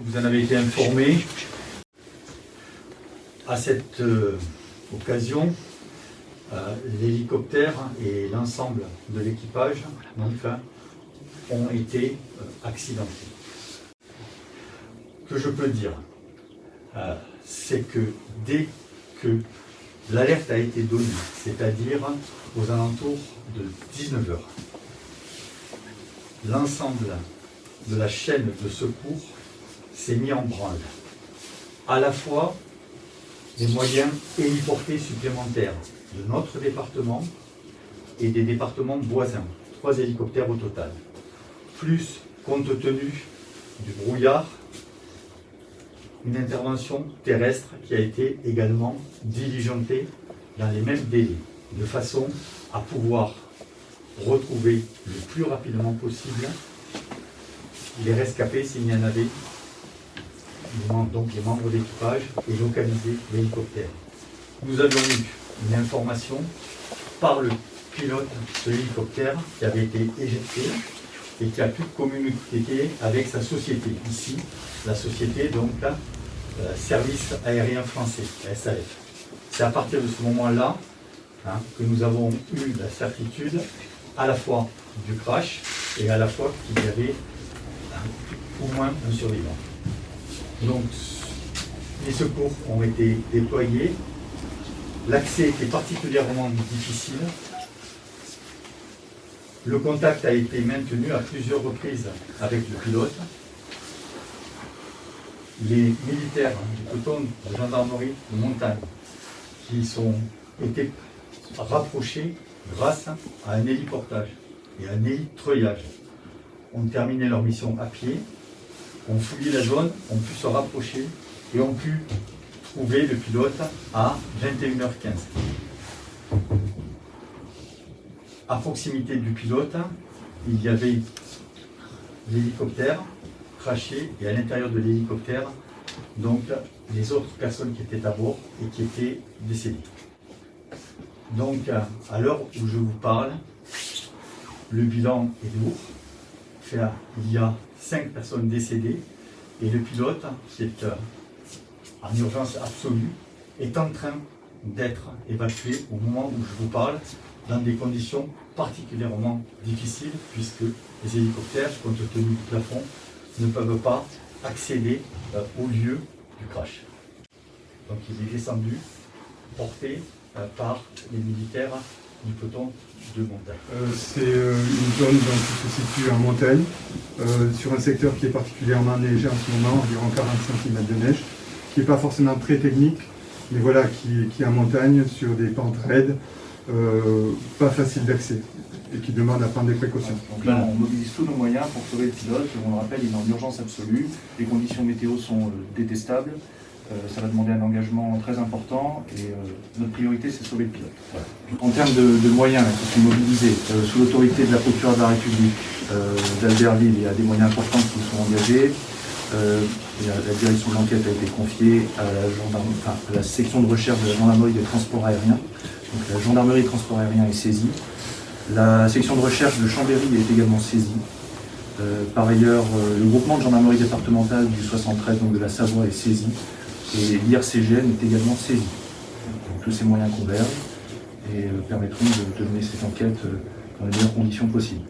Vous en avez été informé. À cette occasion, l'hélicoptère et l'ensemble de l'équipage ont été accidentés. Ce que je peux dire, c'est que dès que l'alerte a été donnée, c'est-à-dire aux alentours de 19 h, l'ensemble de la chaîne de secours s'est mis en branle. À la fois des moyens héliportés supplémentaires de notre département et des départements voisins, 3 hélicoptères au total, plus, compte tenu du brouillard, une intervention terrestre qui a été également diligentée dans les mêmes délais, de façon à pouvoir retrouver le plus rapidement possible les rescapés s'il y en avait, donc les membres d'équipage, et localiser l'hélicoptère. Nous avions eu une information par le pilote de l'hélicoptère qui avait été éjecté et qui a pu communiquer avec sa société, ici, la société donc Service Aérien Français, SAF. C'est à partir de ce moment-là que nous avons eu la certitude à la fois du crash et à la fois qu'il y avait au moins un survivant. Donc, les secours ont été déployés. L'accès était particulièrement difficile. Le contact a été maintenu à plusieurs reprises avec le pilote. Les militaires du peloton de gendarmerie de montagne qui été rapprochés grâce à un héliportage et un hélitreuillage ont terminé leur mission à pied, ont fouillé la zone, ont pu se rapprocher et ont pu trouver le pilote à 21 h 15. À proximité du pilote, il y avait l'hélicoptère crashé et à l'intérieur de l'hélicoptère, donc les autres personnes qui étaient à bord et qui étaient décédées. Donc à l'heure où je vous parle, le bilan est lourd. Il y a 5 personnes décédées et le pilote, qui est en urgence absolue, est en train d'être évacué au moment où je vous parle, dans des conditions particulièrement difficiles, puisque les hélicoptères, compte tenu du plafond, ne peuvent pas accéder au lieu du crash. Donc il est descendu, porté par les militaires du peloton de montagne. C'est une zone donc, qui se situe en montagne, sur un secteur qui est particulièrement neigé en ce moment, environ 40 cm de neige, qui n'est pas forcément très technique, mais voilà, qui est en montagne, sur des pentes raides, pas facile d'accès, et qui demande à prendre des précautions. Donc là, on mobilise tous nos moyens pour sauver le pilote. On le rappelle, il est en urgence absolue. Les conditions météo sont détestables. Ça va demander un engagement très important et notre priorité, c'est sauver le pilote. Voilà. En termes de moyens qui sont mobilisés, sous l'autorité de la procureure de la République d'Albertville, il y a des moyens importants qui sont engagés. La direction de l'enquête a été confiée à la section de recherche de la gendarmerie des transports aériens. Donc la gendarmerie des transports aériens est saisie. La section de recherche de Chambéry est également saisie. Par ailleurs, le groupement de gendarmerie départementale du 73, donc de la Savoie, est saisi. Et l'IRCGN est également saisi. Donc, tous ces moyens convergent et permettront de mener cette enquête dans les meilleures conditions possibles.